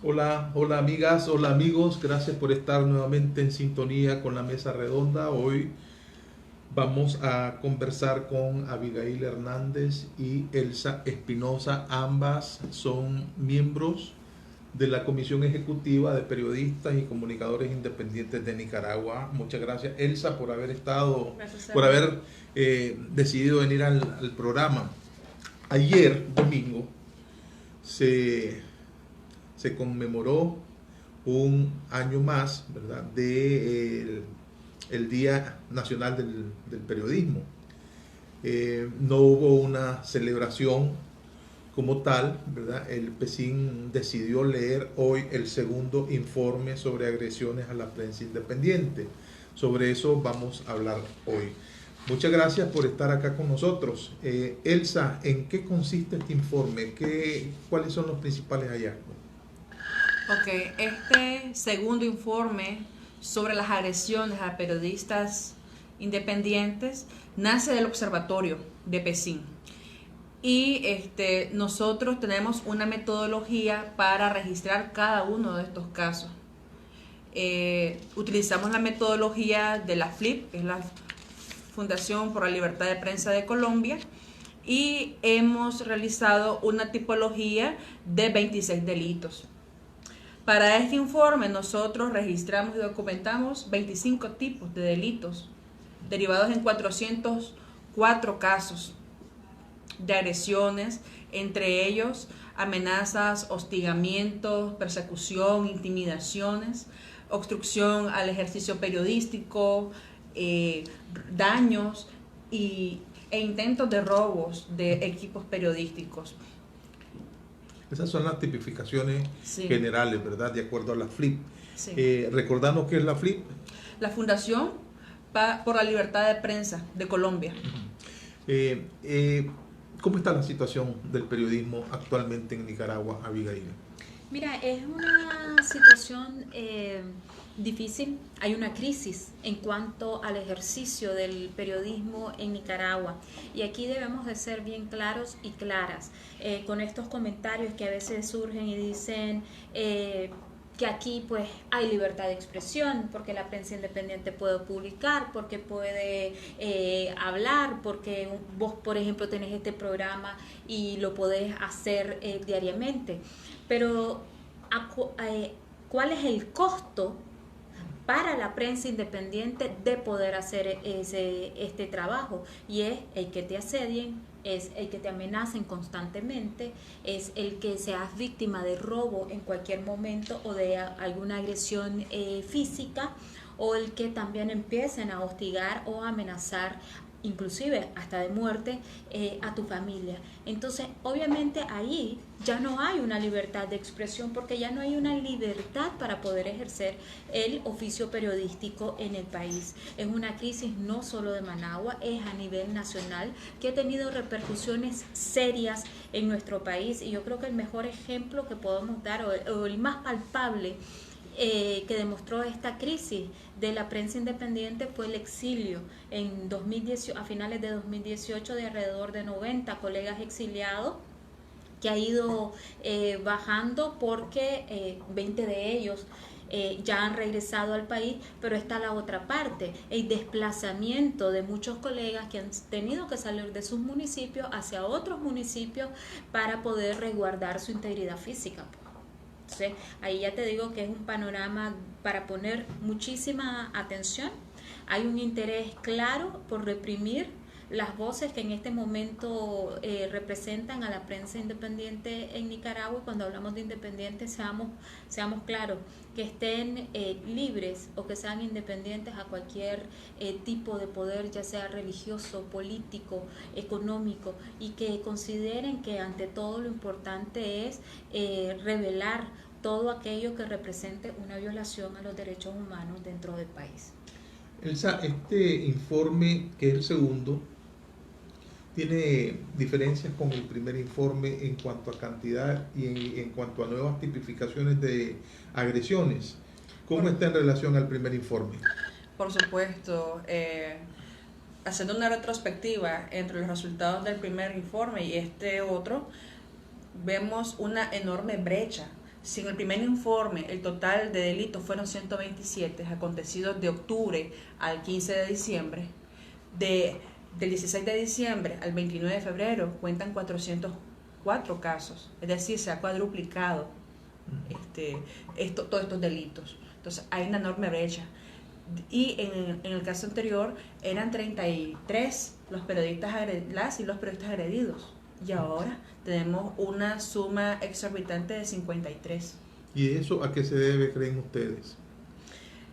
Hola, hola amigas, hola amigos, gracias por estar nuevamente en sintonía con la mesa redonda. Hoy vamos a conversar con Abigail Hernández y Elsa Espinosa. Ambas son miembros de la Comisión Ejecutiva de Periodistas y Comunicadores Independientes de Nicaragua. Muchas gracias, Elsa, por haber estado, Gracias a por mí. haber decidido venir al programa. Ayer, domingo, se se conmemoró un año más, ¿verdad?, de el Día Nacional del Periodismo. No hubo una celebración como tal, ¿verdad? El PECIN decidió leer hoy el segundo informe sobre agresiones a la prensa independiente. Sobre eso vamos a hablar hoy. Muchas gracias por estar acá con nosotros. Elsa, ¿en qué consiste este informe? ¿Cuáles son los principales hallazgos? Ok, este segundo informe sobre las agresiones a periodistas independientes nace del Observatorio de Pecín. Y nosotros tenemos una metodología para registrar cada uno de estos casos. Utilizamos la metodología de la FLIP, que es la Fundación por la Libertad de Prensa de Colombia, y hemos realizado una tipología de 26 delitos. Para este informe nosotros registramos y documentamos 25 tipos de delitos derivados en 404 casos de agresiones, entre ellos amenazas, hostigamientos, persecución, intimidaciones, obstrucción al ejercicio periodístico, daños e intentos de robos de equipos periodísticos. Esas son las tipificaciones Sí, generales, ¿verdad? De acuerdo a la FLIP. sí. Recordando qué es la FLIP. La Fundación por la Libertad de Prensa de Colombia. Eh, eh, ¿Cómo está la situación del periodismo actualmente en Nicaragua, Abigail? Mira, es una situación difícil. Hay una crisis en cuanto al ejercicio del periodismo en Nicaragua. Y aquí debemos de ser bien claros y claras con estos comentarios que a veces surgen y dicen que aquí pues hay libertad de expresión, porque la prensa independiente puede publicar, porque puede hablar, porque vos, por ejemplo, tenés este programa y lo podés hacer diariamente. Pero ¿cuál es el costo para la prensa independiente de poder hacer este trabajo? Y es el que te asedien, es el que te amenacen constantemente, es el que seas víctima de robo en cualquier momento o de alguna agresión física, o el que también empiecen a hostigar o a amenazar inclusive hasta de muerte a tu familia. Entonces, obviamente ahí ya no hay una libertad de expresión, porque ya no hay una libertad para poder ejercer el oficio periodístico en el país. Es una crisis no solo de Managua, es a nivel nacional, que ha tenido repercusiones serias en nuestro país, y yo creo que el mejor ejemplo que podemos dar, o el más palpable, que demostró esta crisis de la prensa independiente, fue el exilio en 2018, a finales de 2018, de alrededor de 90 colegas exiliados, que ha ido bajando, porque 20 de ellos ya han regresado al país, pero está la otra parte, el desplazamiento de muchos colegas que han tenido que salir de sus municipios hacia otros municipios para poder resguardar su integridad física. Entonces, ahí ya te digo que es un panorama para poner muchísima atención. Hay un interés claro por reprimir las voces que en este momento representan a la prensa independiente en Nicaragua. Y cuando hablamos de independiente, seamos claros, que estén libres o que sean independientes a cualquier tipo de poder, ya sea religioso, político, económico, y que consideren que ante todo lo importante es revelar todo aquello que represente una violación a los derechos humanos dentro del país. Elsa, este informe, que es el segundo, tiene diferencias con el primer informe en cuanto a cantidad y en cuanto a nuevas tipificaciones de agresiones. ¿Cómo Por, está en relación al primer informe? por supuesto, haciendo una retrospectiva entre los resultados del primer informe y este otro, vemos una enorme brecha si en el primer informe el total de delitos fueron 127 acontecidos de octubre al 15 de diciembre, del 16 de diciembre al 29 de febrero cuentan 404 casos, es decir, se ha cuadruplicado todos estos delitos. Entonces hay una enorme brecha. Y en el caso anterior eran 33 las y los periodistas agredidos, y ahora tenemos una suma exorbitante de 53. ¿Y eso a qué se debe, creen ustedes?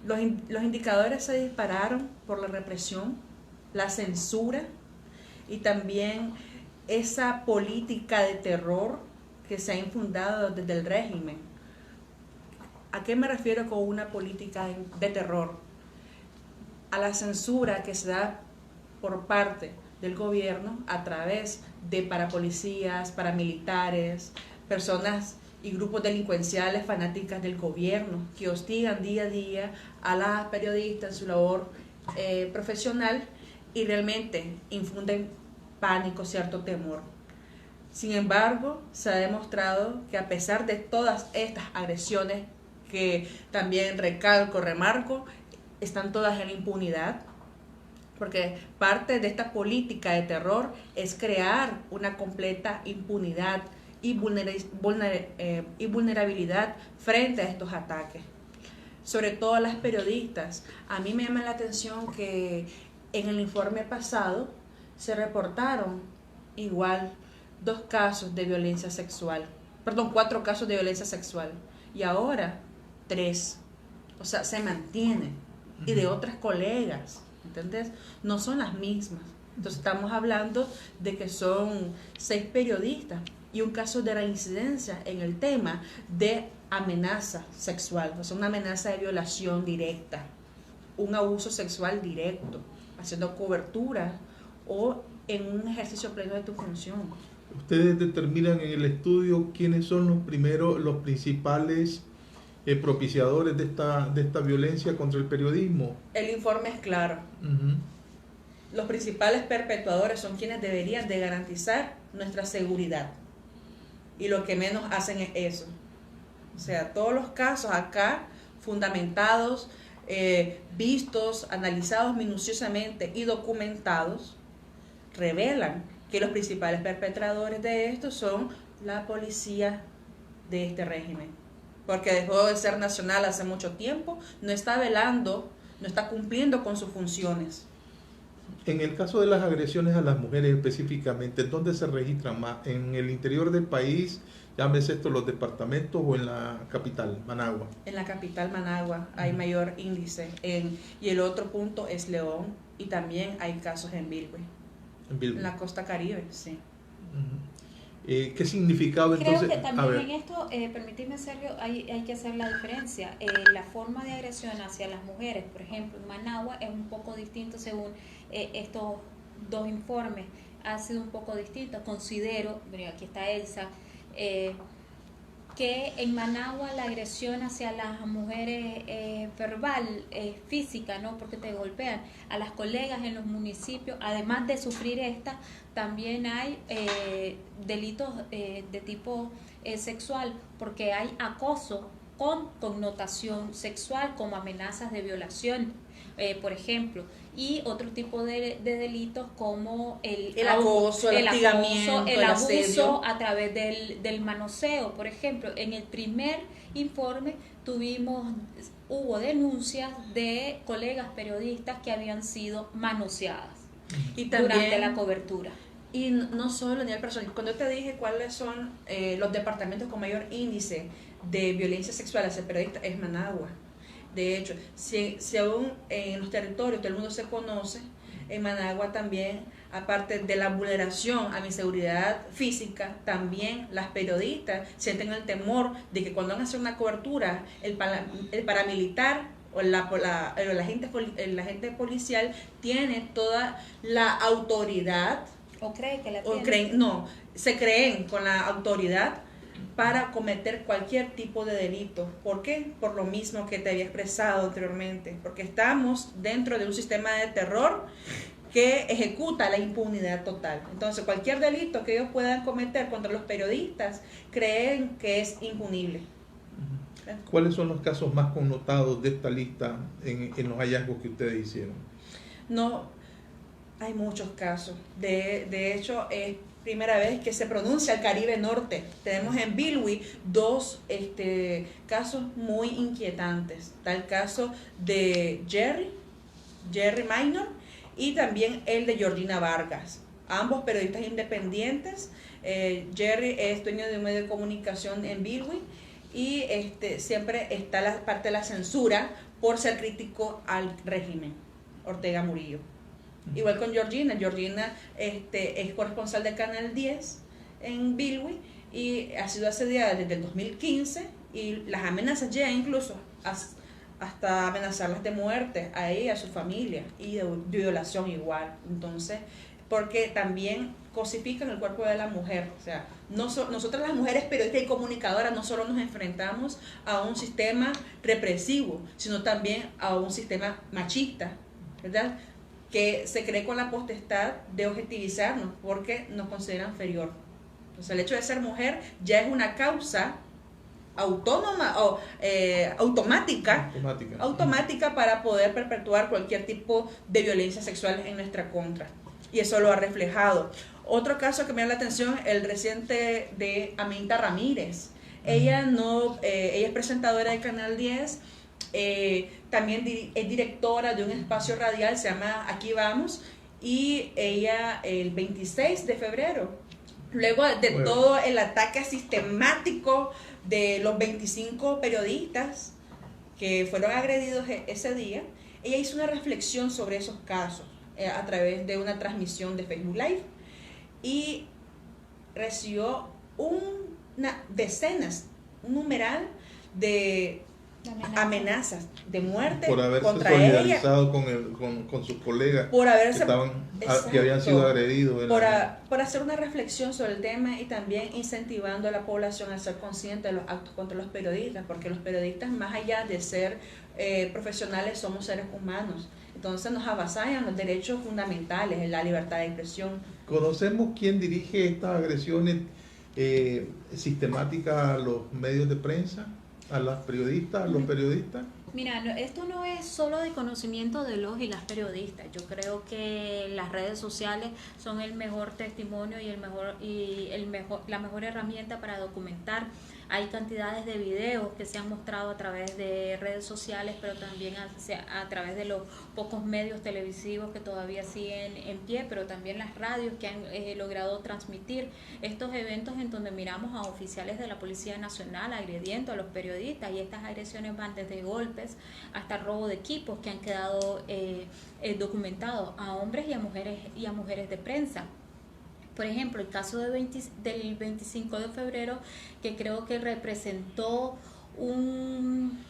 Los indicadores se dispararon por la represión, la censura y también esa política de terror que se ha infundado desde el régimen. ¿A qué me refiero con una política de terror? A la censura que se da por parte del gobierno a través de parapolicías, paramilitares, personas y grupos delincuenciales fanáticas del gobierno que hostigan día a día a las periodistas en su labor profesional y realmente infunden pánico, cierto temor. Sin embargo, se ha demostrado que a pesar de todas estas agresiones, que también remarco, están todas en impunidad, porque parte de esta política de terror es crear una completa impunidad y vulnerabilidad frente a estos ataques. Sobre todo a las periodistas. A mí me llama la atención que en el informe pasado se reportaron igual 4 casos de violencia sexual, y ahora 3. O sea, se mantienen, y de otras colegas, ¿entendés? No son las mismas. Entonces estamos hablando de que son 6 periodistas y un caso de reincidencia en el tema de amenaza sexual, o sea, una amenaza de violación directa, un abuso sexual directo, haciendo cobertura o en un ejercicio pleno de tu función. ¿Ustedes determinan en el estudio quiénes son los principales propiciadores de esta violencia contra el periodismo? El informe es claro. Los principales perpetuadores son quienes deberían de garantizar nuestra seguridad, y lo que menos hacen es eso. O sea, todos los casos acá fundamentados, vistos, analizados minuciosamente y documentados, revelan que los principales perpetradores de esto son la policía de este régimen, porque dejó de ser nacional hace mucho tiempo, no está velando, no está cumpliendo con sus funciones. En el caso de las agresiones a las mujeres específicamente, ¿dónde se registran más? ¿En el interior del país, llámese esto los departamentos, o en la capital, Managua? En la capital, Managua, hay mayor índice, y el otro punto es León, y también hay casos en Bilwi. En la costa Caribe, sí. ¿Qué significado entonces? Creo que también en esto, permitidme, Sergio, hay que hacer la diferencia. La forma de agresión hacia las mujeres, por ejemplo, en Managua es un poco distinto según estos 2 informes. Ha sido un poco distinto. Considero, bueno, aquí está Elsa, que en Managua la agresión hacia las mujeres verbal, física, ¿no? Porque te golpean. A las colegas en los municipios, además de sufrir esta, también hay delitos de tipo sexual, porque hay acoso con connotación sexual, como amenazas de violación, por ejemplo, y otro tipo de delitos como el acoso, el hostigamiento, el abuso asedio a través del manoseo. Por ejemplo, en el primer informe hubo denuncias de colegas periodistas que habían sido manoseadas y también, durante la cobertura. Y no solo a nivel personal. Cuando te dije cuáles son los departamentos con mayor índice de violencia sexual hacia periodistas, es Managua. De hecho, si aún en los territorios todo el mundo se conoce, en Managua también, aparte de la vulneración a mi seguridad física, también las periodistas sienten el temor de que cuando van a hacer una cobertura, el paramilitar o el agente policial tiene toda la autoridad. ¿O cree que la tiene? Se creen con la autoridad para cometer cualquier tipo de delito. ¿Por qué? Por lo mismo que te había expresado anteriormente, porque estamos dentro de un sistema de terror que ejecuta la impunidad total. Entonces, cualquier delito que ellos puedan cometer contra los periodistas, creen que es impunible. ¿Cuáles son los casos más connotados de esta lista en los hallazgos que ustedes hicieron? No, hay muchos casos. De hecho, es primera vez que se pronuncia el Caribe Norte. Tenemos en Bilwi dos casos muy inquietantes. Está el caso de Jerry Minor, y también el de Georgina Vargas. Ambos periodistas independientes. Jerry es dueño de un medio de comunicación en Bilwi, y siempre está la parte de la censura por ser crítico al régimen Ortega Murillo. Igual con Georgina es corresponsal de Canal 10 en Bilwi, y ha sido asediada desde el 2015, y las amenazas llegan incluso hasta amenazarlas de muerte a ella, a su familia, y de violación igual. Entonces, porque también cosifican el cuerpo de la mujer. O sea, nosotras las mujeres periodistas y comunicadoras no solo nos enfrentamos a un sistema represivo, sino también a un sistema machista, ¿verdad?, que se cree con la potestad de objetivizarnos porque nos consideran inferior. Entonces, el hecho de ser mujer ya es una causa autónoma o automática para poder perpetuar cualquier tipo de violencia sexual en nuestra contra. Y eso lo ha reflejado. Otro caso que me da la atención, el reciente de Aminta Ramírez. Ella es presentadora de Canal 10, también es directora de un espacio radial, se llama Aquí Vamos, y ella el 26 de febrero, luego de todo el ataque sistemático de los 25 periodistas que fueron agredidos ese día, ella hizo una reflexión sobre esos casos a través de una transmisión de Facebook Live, y recibió un numeral de amenazas de muerte por haberse contra solidarizado ella, con sus colegas por haberse, que habían sido agredidos por hacer una reflexión sobre el tema, y también incentivando a la población a ser consciente de los actos contra los periodistas, porque los periodistas, más allá de ser profesionales, somos seres humanos. Entonces nos avasallan los derechos fundamentales, la libertad de expresión. ¿Conocemos quién dirige estas agresiones sistemáticas a los medios de prensa, a las periodistas, a los periodistas? Mira, esto no es solo de conocimiento de los y las periodistas. Yo creo que las redes sociales son el mejor testimonio y la mejor herramienta para documentar. Hay cantidades de videos que se han mostrado a través de redes sociales, pero también a través de los pocos medios televisivos que todavía siguen en pie, pero también las radios que han logrado transmitir estos eventos en donde miramos a oficiales de la Policía Nacional agrediendo a los periodistas, y estas agresiones van desde golpes hasta robo de equipos que han quedado documentados a hombres y a mujeres de prensa. Por ejemplo, el caso del 25 de febrero, que creo que representó un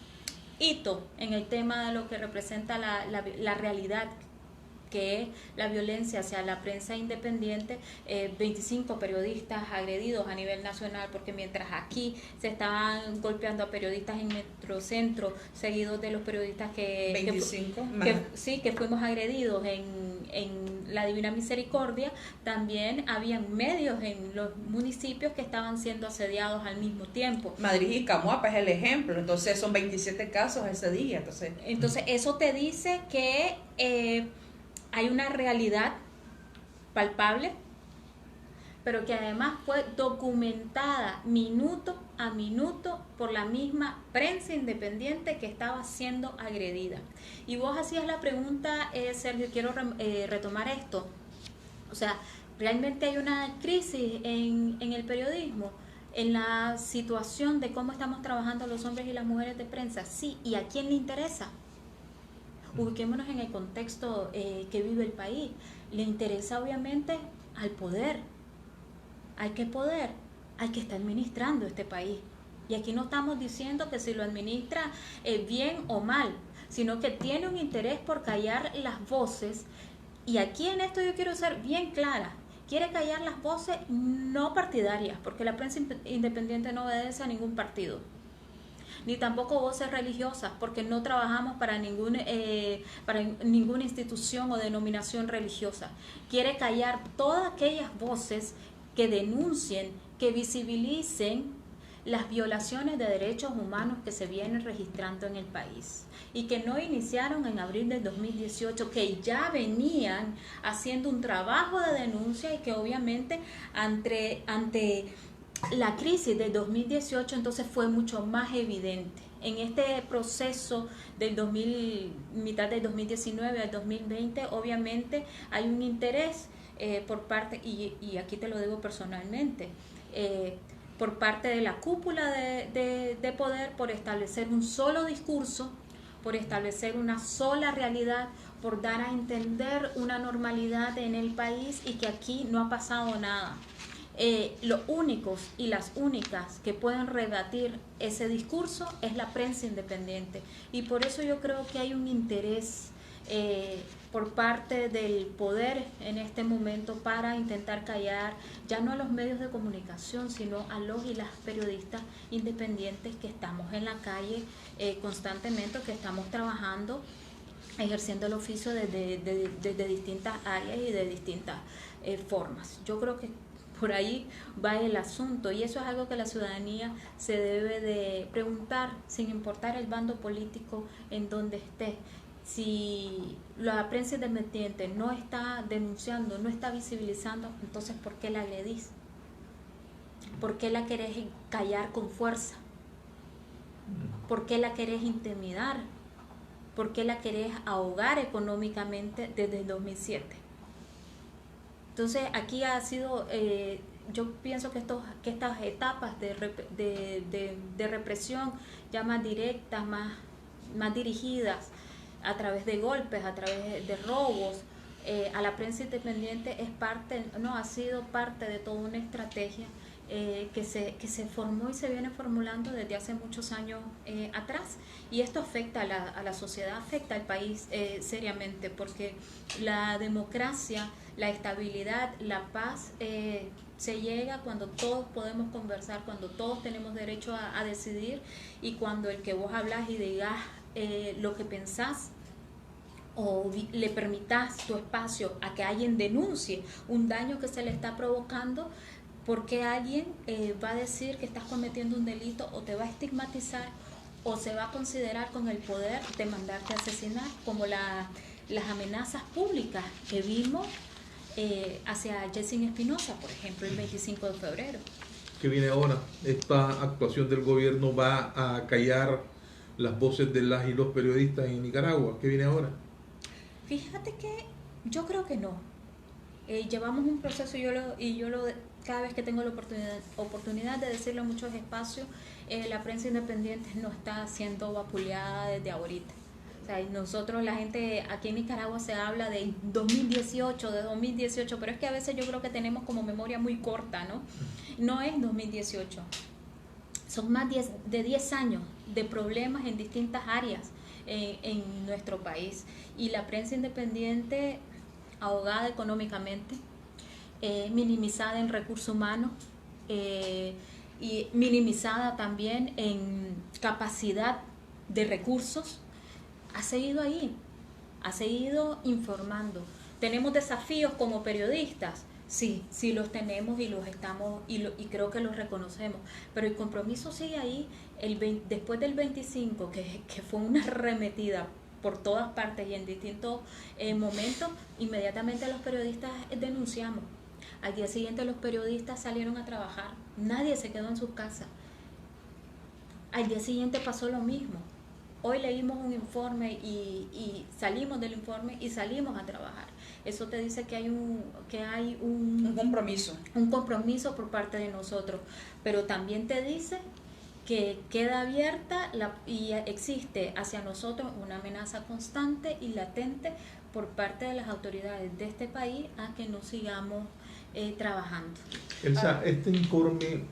hito en el tema de lo que representa la realidad, que es la violencia hacia la prensa independiente. 25 periodistas agredidos a nivel nacional, porque mientras aquí se estaban golpeando a periodistas en Metrocentro, seguidos de los periodistas que fuimos agredidos en la Divina Misericordia, también habían medios en los municipios que estaban siendo asediados al mismo tiempo. Madrid y Camuapa es el ejemplo. Entonces son 27 casos ese día. Entonces eso te dice que hay una realidad palpable, pero que además fue documentada minuto a minuto por la misma prensa independiente que estaba siendo agredida. Y vos hacías la pregunta, Sergio, quiero retomar esto. O sea, realmente hay una crisis en el periodismo, en la situación de cómo estamos trabajando los hombres y las mujeres de prensa. Sí, ¿y a quién le interesa? Ubiquémonos en el contexto que vive el país. Le interesa obviamente al poder. Hay que estar administrando este país. Y aquí no estamos diciendo que si lo administra bien o mal, sino que tiene un interés por callar las voces. Y aquí en esto yo quiero ser bien clara. Quiere callar las voces no partidarias, porque la prensa independiente no obedece a ningún partido, ni tampoco voces religiosas, porque no trabajamos para ninguna institución o denominación religiosa. Quiere callar todas aquellas voces que denuncien, que visibilicen las violaciones de derechos humanos que se vienen registrando en el país y que no iniciaron en abril del 2018, que ya venían haciendo un trabajo de denuncia y que obviamente ante la crisis del 2018 entonces fue mucho más evidente. En este proceso del mitad del 2019 al 2020, obviamente hay un interés por parte, y aquí te lo digo personalmente, por parte de la cúpula de poder por establecer un solo discurso, por establecer una sola realidad, por dar a entender una normalidad en el país y que aquí no ha pasado nada. Los únicos y las únicas que pueden rebatir ese discurso es la prensa independiente, y por eso yo creo que hay un interés por parte del poder en este momento para intentar callar ya no a los medios de comunicación, sino a los y las periodistas independientes que estamos en la calle constantemente, que estamos trabajando, ejerciendo el oficio desde distintas áreas y de distintas formas. Yo creo que por ahí va el asunto, y eso es algo que la ciudadanía se debe de preguntar, sin importar el bando político en donde esté. Si la prensa independiente no está denunciando, no está visibilizando, entonces ¿por qué la agredís? ¿Por qué la querés callar con fuerza? ¿Por qué la querés intimidar? ¿Por qué la querés ahogar económicamente desde el 2007? Entonces aquí ha sido, yo pienso que estas etapas de represión ya más directas, más dirigidas a través de golpes, a través de robos, a la prensa independiente ha sido parte de toda una estrategia que se formó y se viene formulando desde hace muchos años atrás, y esto afecta a la sociedad, afecta al país seriamente, porque la democracia, la estabilidad, la paz se llega cuando todos podemos conversar, cuando todos tenemos derecho a decidir, y cuando el que vos hablas y digas lo que pensás o le permitas tu espacio a que alguien denuncie un daño que se le está provocando, porque alguien va a decir que estás cometiendo un delito, o te va a estigmatizar, o se va a considerar con el poder de mandarte a asesinar, como las amenazas públicas que vimos hacia Jessy Espinosa, por ejemplo, el 25 de febrero. ¿Qué viene ahora? ¿Esta actuación del gobierno va a callar las voces de las y los periodistas en Nicaragua? ¿Qué viene ahora? Fíjate que yo creo que no. Llevamos un proceso, cada vez que tengo la oportunidad de decirlo en muchos espacios, la prensa independiente no está siendo vapuleada desde ahorita. O sea, nosotros, la gente aquí en Nicaragua se habla de 2018, pero es que a veces yo creo que tenemos como memoria muy corta, ¿no? No es 2018, son más de 10 años de problemas en distintas áreas en nuestro país, y la prensa independiente ahogada económicamente, minimizada en recursos humanos y minimizada también en capacidad de recursos, ha seguido ahí, ha seguido informando. ¿Tenemos desafíos como periodistas? Sí los tenemos y los estamos y creo que los reconocemos, pero el compromiso sigue ahí. Después del 25, que fue una arremetida por todas partes y en distintos momentos, inmediatamente los periodistas denunciamos. Al día siguiente los periodistas salieron a trabajar, nadie se quedó en sus casas. Al día siguiente pasó lo mismo. Hoy leímos un informe y salimos del informe y salimos a trabajar. Eso te dice que hay un compromiso. Un compromiso por parte de nosotros, pero también te dice que queda abierta y existe hacia nosotros una amenaza constante y latente por parte de las autoridades de este país a que no sigamos trabajando. Elsa, este informe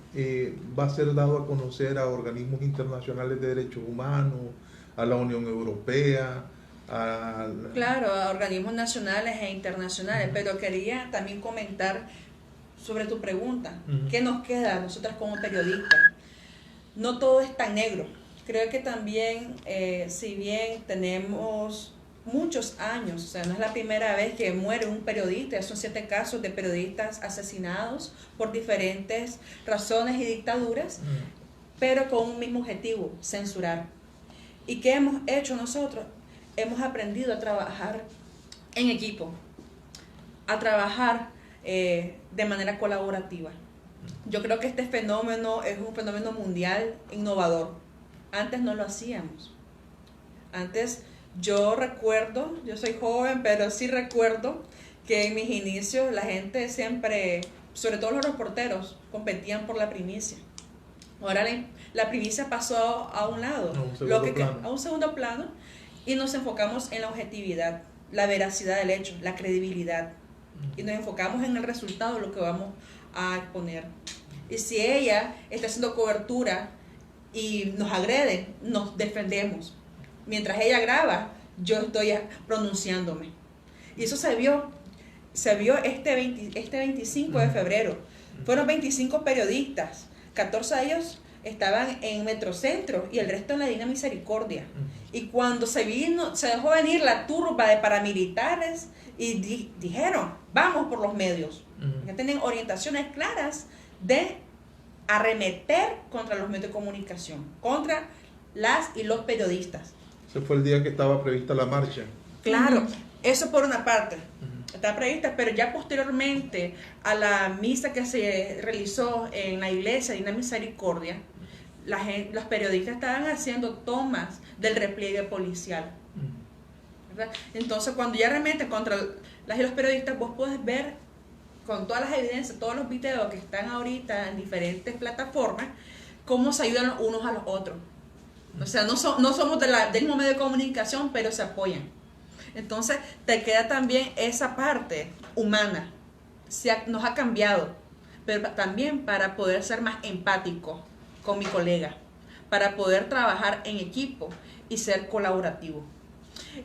va a ser dado a conocer a organismos internacionales de derechos humanos, a la Unión Europea, Claro, a organismos nacionales e internacionales, pero quería también comentar sobre tu pregunta. ¿Qué nos queda a nosotras como periodistas? No todo es tan negro. Creo que también, si bien tenemos muchos años, o sea, no es la primera vez que muere un periodista, son 7 casos de periodistas asesinados por diferentes razones y dictaduras. pero con un mismo objetivo, censurar. ¿Y qué hemos hecho nosotros? Hemos aprendido a trabajar en equipo, a trabajar de manera colaborativa. Yo creo que este fenómeno es un fenómeno mundial innovador. Antes no lo hacíamos. Antes yo recuerdo, yo soy joven, pero sí recuerdo que en mis inicios la gente siempre, sobre todo los reporteros, competían por la primicia. Ahora la primicia pasó a un lado, a un segundo plano, y nos enfocamos en la objetividad, la veracidad del hecho, la credibilidad. Y nos enfocamos en el resultado de lo que vamos a exponer. Y si ella está haciendo cobertura y nos agreden, nos defendemos. Mientras ella graba, yo estoy pronunciándome. Y eso se vio este 25 de febrero. Fueron 25 periodistas, 14 de ellos estaban en Metrocentro y el resto en la Divina Misericordia. Y cuando se dejó venir la turba de paramilitares y dijeron, vamos por los medios. Ya tienen orientaciones claras de arremeter contra los medios de comunicación, contra las y los periodistas. Ese fue el día que estaba prevista la marcha. Claro, eso por una parte. Está prevista, pero ya posteriormente a la misa que se realizó en la iglesia de la Misericordia, los periodistas estaban haciendo tomas del repliegue policial, ¿verdad? Entonces cuando ya arremeten contra las y los periodistas, vos podés ver con todas las evidencias, todos los videos que están ahorita en diferentes plataformas, cómo se ayudan los unos a los otros. O sea, no somos del mismo medio de comunicación, pero se apoyan. Entonces te queda también esa parte humana. Nos ha cambiado, pero también para poder ser más empático con mi colega, para poder trabajar en equipo y ser colaborativo.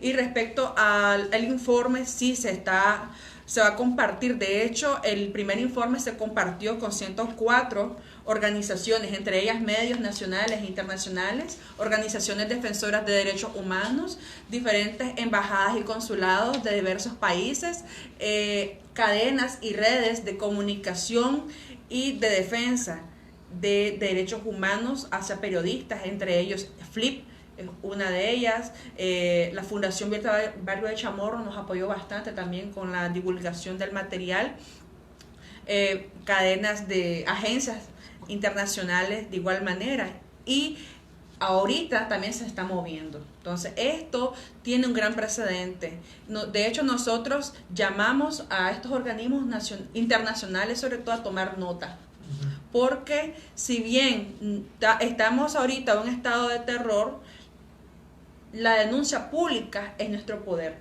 Y respecto al informe, sí se va a compartir. De hecho, el primer informe se compartió con 104 organizaciones, entre ellas medios nacionales e internacionales, organizaciones defensoras de derechos humanos, diferentes embajadas y consulados de diversos países, cadenas y redes de comunicación y de defensa de derechos humanos hacia periodistas, entre ellos FLIP, una de ellas. La Fundación Barrio de Chamorro nos apoyó bastante también con la divulgación del material. Cadenas de agencias internacionales de igual manera, y ahorita también se está moviendo. Entonces esto tiene un gran precedente. De hecho, nosotros llamamos a estos organismos internacionales sobre todo a tomar nota, porque si bien estamos ahorita en un estado de terror, la denuncia pública es nuestro poder.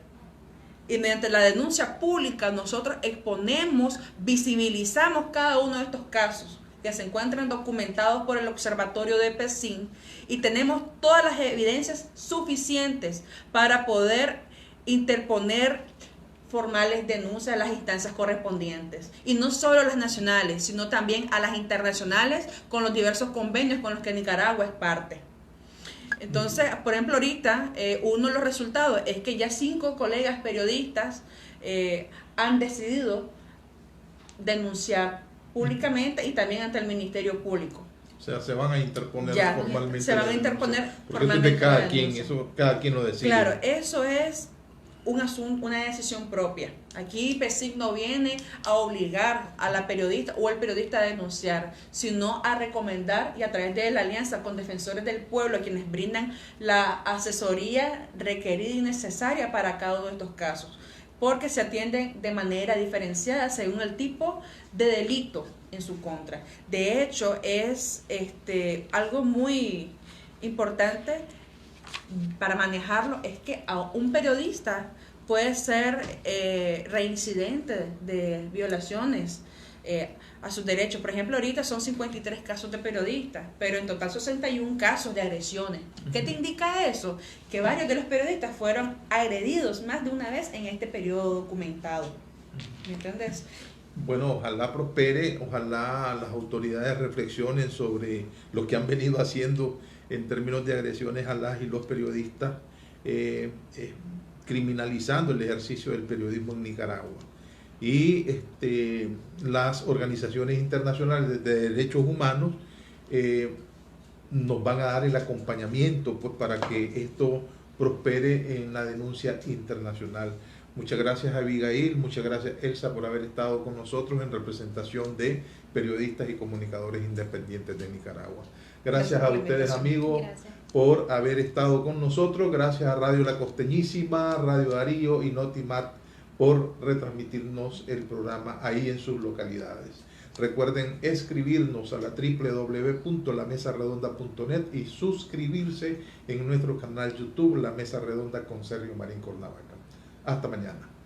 Y mediante la denuncia pública nosotros exponemos, visibilizamos cada uno de estos casos que se encuentran documentados por el Observatorio de PECIN, y tenemos todas las evidencias suficientes para poder interponer formales denuncias a las instancias correspondientes. Y no solo las nacionales, sino también a las internacionales con los diversos convenios con los que Nicaragua es parte. Entonces, por ejemplo, ahorita uno de los resultados es que ya 5 colegas periodistas han decidido denunciar públicamente y también ante el Ministerio Público. O sea, se van a interponer formalmente. Se van a interponer formalmente. Porque eso es de cada quien, eso cada quien lo decide. Claro, eso es una decisión propia. Aquí PECIN no viene a obligar a la periodista o al periodista a denunciar, sino a recomendar, y a través de la alianza con Defensores del Pueblo, quienes brindan la asesoría requerida y necesaria para cada uno de estos casos, porque se atienden de manera diferenciada según el tipo de delito en su contra. De hecho, es algo muy importante para manejarlo, es que a un periodista puede ser reincidente de violaciones a sus derechos. Por ejemplo, ahorita son 53 casos de periodistas, pero en total 61 casos de agresiones. ¿Qué te indica eso? Que varios de los periodistas fueron agredidos más de una vez en este periodo documentado. ¿Me entiendes? Bueno, ojalá prospere, ojalá las autoridades reflexionen sobre lo que han venido haciendo en términos de agresiones a las y los periodistas, criminalizando el ejercicio del periodismo en Nicaragua. Y las organizaciones internacionales de derechos humanos nos van a dar el acompañamiento pues, para que esto prospere en la denuncia internacional. Muchas gracias Abigail, muchas gracias Elsa por haber estado con nosotros en representación de periodistas y comunicadores independientes de Nicaragua. Gracias a ustedes amigos por haber estado con nosotros. Gracias a Radio La Costeñísima, Radio Darío y Notimat por retransmitirnos el programa ahí en sus localidades. Recuerden escribirnos a la www.lamesarredonda.net y suscribirse en nuestro canal YouTube La Mesa Redonda con Sergio Marín Cornavaca. Hasta mañana.